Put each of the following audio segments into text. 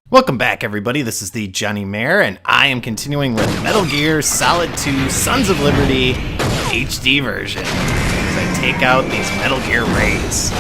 Welcome back, everybody. This is the thejonnymar, and I am continuing with Metal Gear Solid 2 Sons of Liberty HD version as I take out these Metal Gear Rays.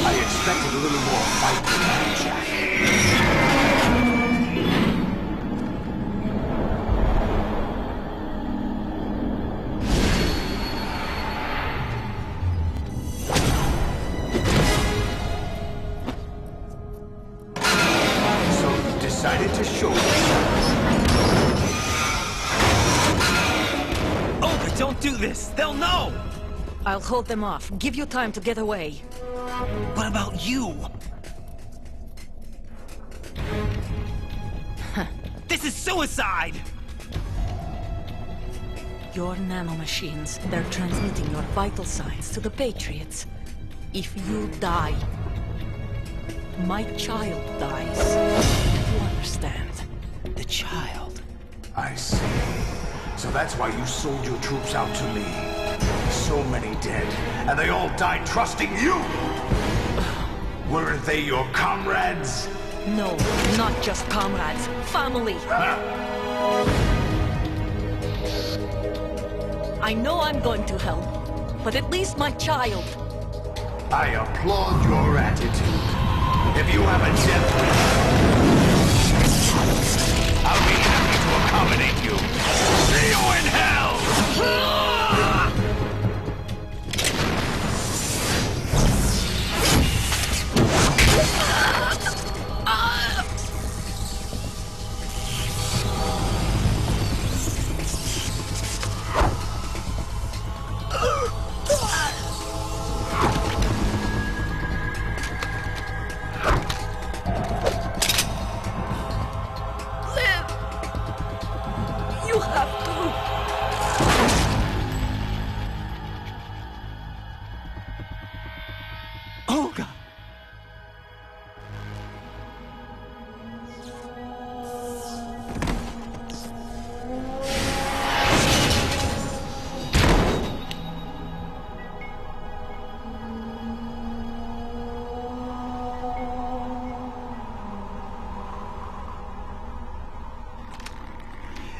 I expected a little more fight than that, Jack. Decided to show Oh, but don't do this! They'll know! I'll hold them off. Give you time to get away. What about you? This is suicide! Your nanomachines, they're transmitting your vital signs to the Patriots. If you die, my child dies. You understand? The child. I see. So that's why you sold your troops out to me. So many dead, and they all died trusting you! Weren't they your comrades? No, not just comrades. Family. I know I'm going to help, but at least my child. I applaud your attitude. If you have a death wish, I'll be happy to accommodate you. See you in hell! You have to. Oh, God.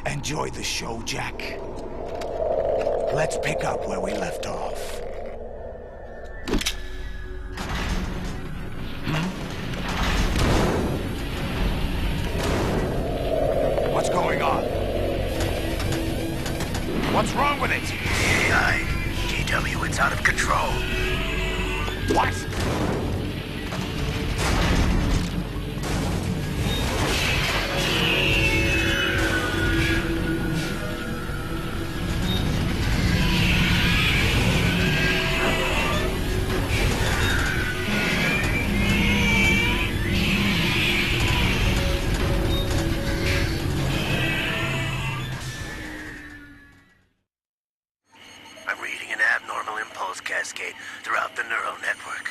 Enjoy the show, Jack. Let's pick up where we left off. What's going on? What's wrong with it? AI, GW, it's out of control. What? I'm reading an abnormal impulse cascade throughout the neural network.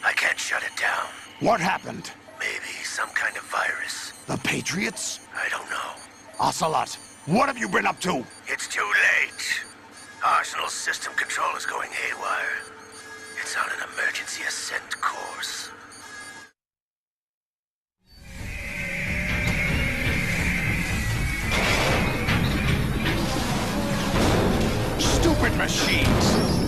I can't shut it down. What happened? Maybe some kind of virus. The Patriots? I don't know. Ocelot, what have you been up to? It's too late. Arsenal's system control is going haywire. It's on an emergency ascent course. Stupid machines!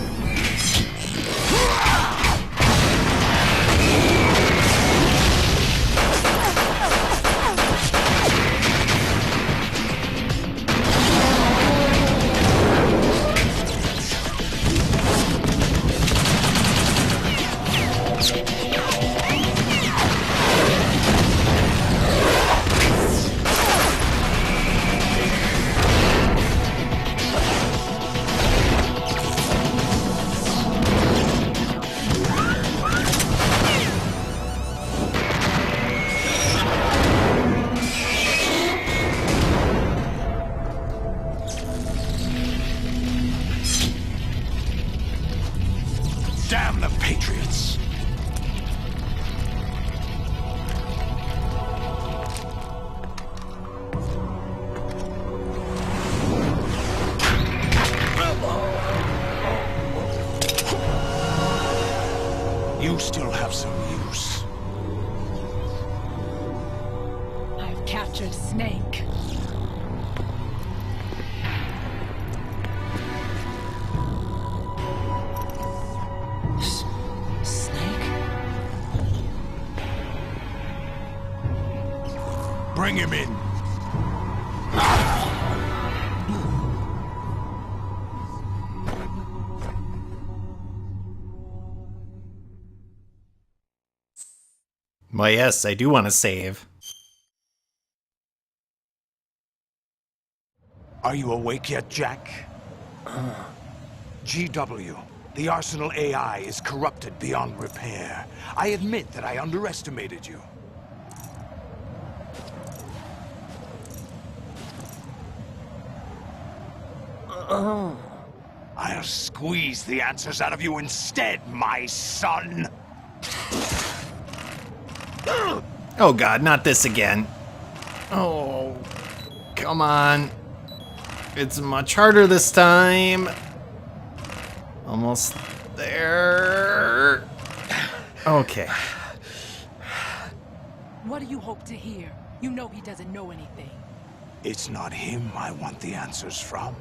captured Snake. Snake? Bring him in. Well, yes, I do want to save. Are you awake yet, Jack? GW, the Arsenal AI is corrupted beyond repair. I admit that I underestimated you. I'll squeeze the answers out of you instead, my son! Oh god, not this again. Oh, come on. It's much harder this time. Almost there. Okay. What do you hope to hear? You know he doesn't know anything. It's not him I want the answers from.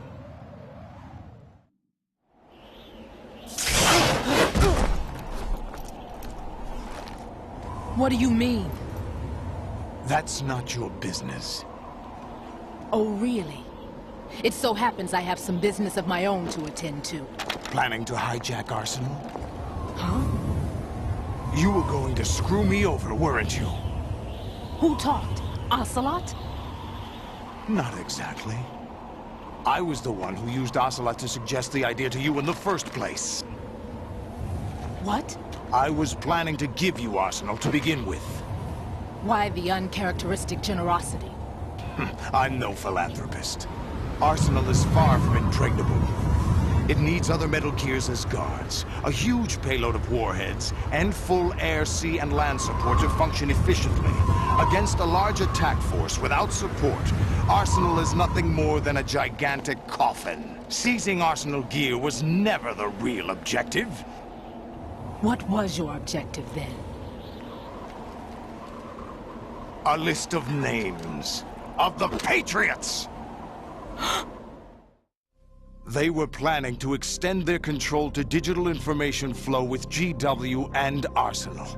What do you mean? That's not your business. Oh, really? It so happens I have some business of my own to attend to. Planning to hijack Arsenal? Huh? You were going to screw me over, weren't you? Who talked? Ocelot? Not exactly. I was the one who used Ocelot to suggest the idea to you in the first place. What? I was planning to give you Arsenal to begin with. Why the uncharacteristic generosity? I'm no philanthropist. Arsenal is far from impregnable. It needs other Metal Gears as guards, a huge payload of warheads, and full air, sea, and land support to function efficiently. Against a large attack force without support, Arsenal is nothing more than a gigantic coffin. Seizing Arsenal gear was never the real objective. What was your objective then? A list of names of the Patriots! They were planning to extend their control to digital information flow with GW and Arsenal.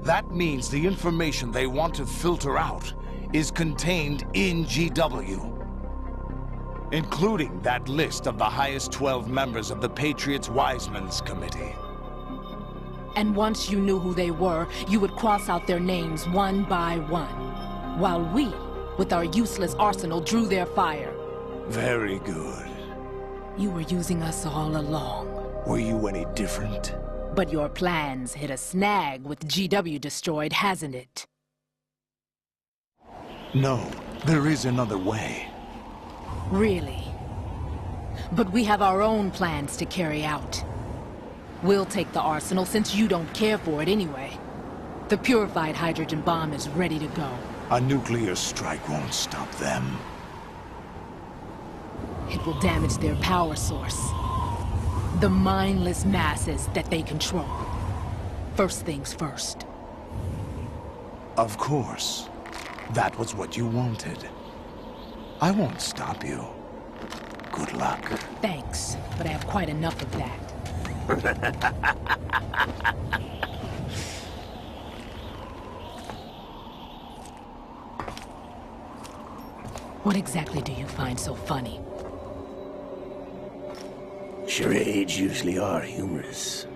That means the information they want to filter out is contained in GW, including that list of the highest 12 members of the Patriots Wiseman's Committee. And once you knew who they were, you would cross out their names one by one, while we, with our useless arsenal, drew their fire. Very good. You were using us all along. Were you any different? But your plans hit a snag with GW destroyed, hasn't it? No, there is another way. Really? But we have our own plans to carry out. We'll take the arsenal since you don't care for it anyway. The purified hydrogen bomb is ready to go. A nuclear strike won't stop them. It will damage their power source. The mindless masses that they control. First things first. Of course. That was what you wanted. I won't stop you. Good luck. Thanks, but I have quite enough of that. What exactly do you find so funny? Charades usually are humorous.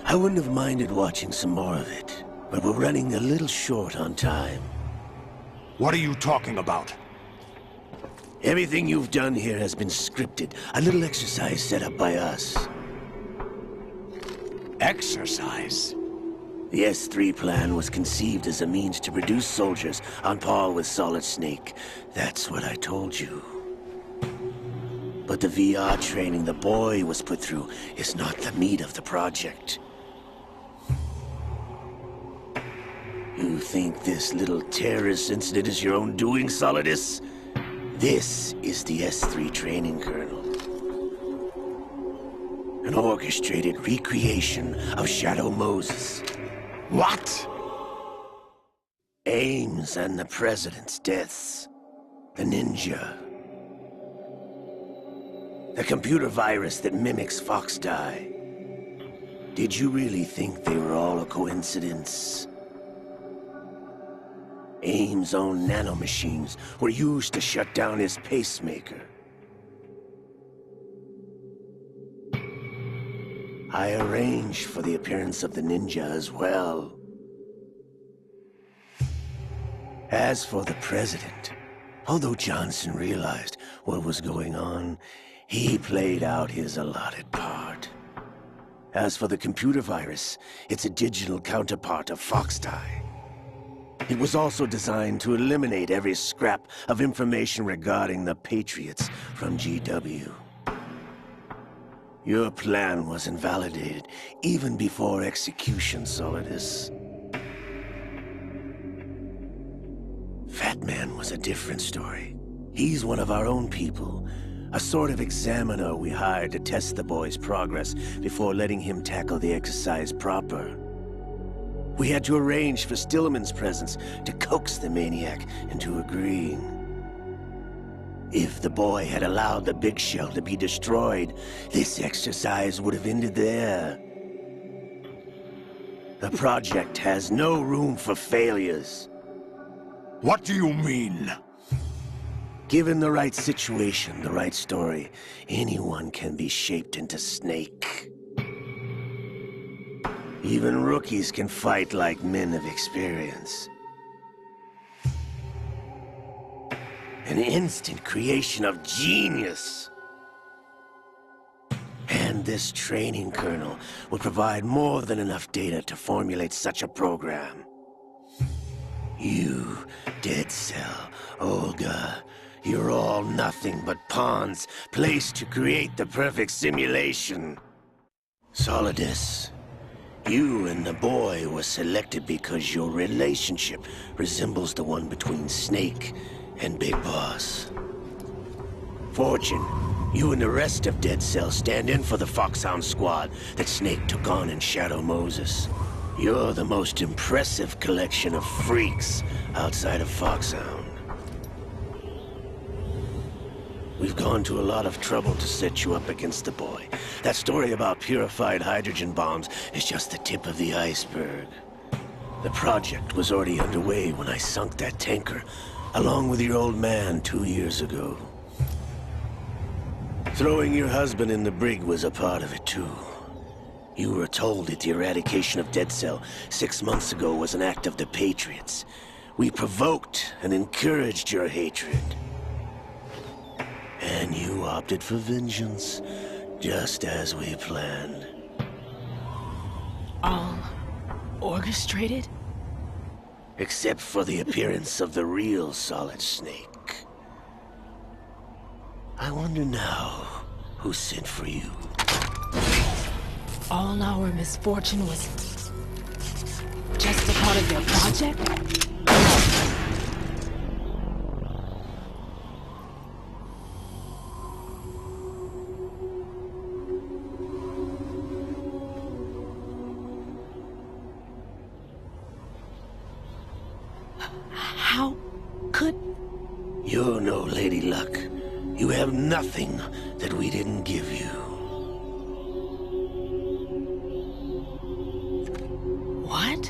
I wouldn't have minded watching some more of it, but we're running a little short on time. What are you talking about? Everything you've done here has been scripted, a little exercise set up by us. Exercise? The S3 plan was conceived as a means to produce soldiers on par with Solid Snake. That's what I told you. But the VR training the boy was put through is not the meat of the project. You think this little terrorist incident is your own doing, Solidus? This is the S3 training kernel. An orchestrated recreation of Shadow Moses. What? Ames and the President's deaths. The ninja. The computer virus that mimics Foxdie. Did you really think they were all a coincidence? Ames' own nanomachines were used to shut down his pacemaker. I arranged for the appearance of the ninja as well. As for the President, although Johnson realized what was going on, he played out his allotted part. As for the computer virus, it's a digital counterpart of Foxdie. It was also designed to eliminate every scrap of information regarding the Patriots from GW. Your plan was invalidated even before execution, Solidus. Fat Man was a different story. He's one of our own people, a sort of examiner we hired to test the boy's progress before letting him tackle the exercise proper. We had to arrange for Stillman's presence to coax the maniac into agreeing. If the boy had allowed the big shell to be destroyed, this exercise would have ended there. The project has no room for failures. What do you mean? Given the right situation, the right story, anyone can be shaped into Snake. Even rookies can fight like men of experience. An instant creation of genius. And this training kernel would provide more than enough data to formulate such a program. You, Dead Cell, Olga, you're all nothing but pawns placed to create the perfect simulation. Solidus, you and the boy were selected because your relationship resembles the one between Snake and Big Boss. Fortune, you and the rest of Dead Cell stand in for the Foxhound squad that Snake took on in Shadow Moses. You're the most impressive collection of freaks outside of Foxhound. We've gone to a lot of trouble to set you up against the boy. That story about purified hydrogen bombs is just the tip of the iceberg. The project was already underway when I sunk that tanker, along with your old man 2 years ago. Throwing your husband in the brig was a part of it too. You were told that the eradication of Dead Cell 6 months ago was an act of the Patriots. We provoked and encouraged your hatred. And you opted for vengeance, just as we planned. All orchestrated? Except for the appearance of the real Solid Snake. I wonder now who sent for you. All our misfortune was just a part of your project? How could... You're no Lady Luck. You have nothing that we didn't give you. What?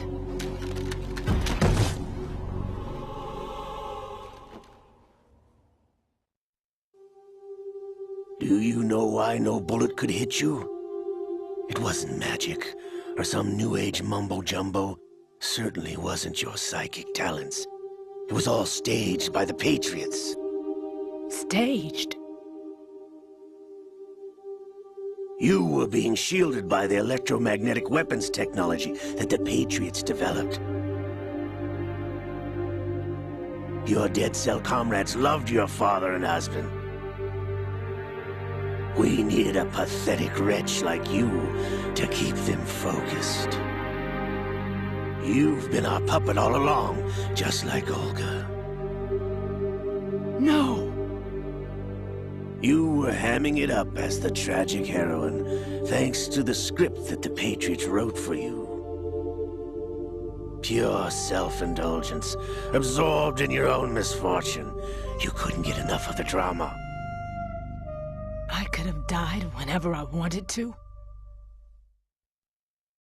Do you know why no bullet could hit you? It wasn't magic, or some new age mumbo-jumbo. Certainly wasn't your psychic talents. It was all staged by the Patriots. Staged? You were being shielded by the electromagnetic weapons technology that the Patriots developed. Your Dead Cell comrades loved your father and husband. We needed a pathetic wretch like you to keep them focused. You've been our puppet all along, just like Olga. No! You were hamming it up as the tragic heroine, thanks to the script that the Patriots wrote for you. Pure self-indulgence, absorbed in your own misfortune. You couldn't get enough of the drama. I could have died whenever I wanted to.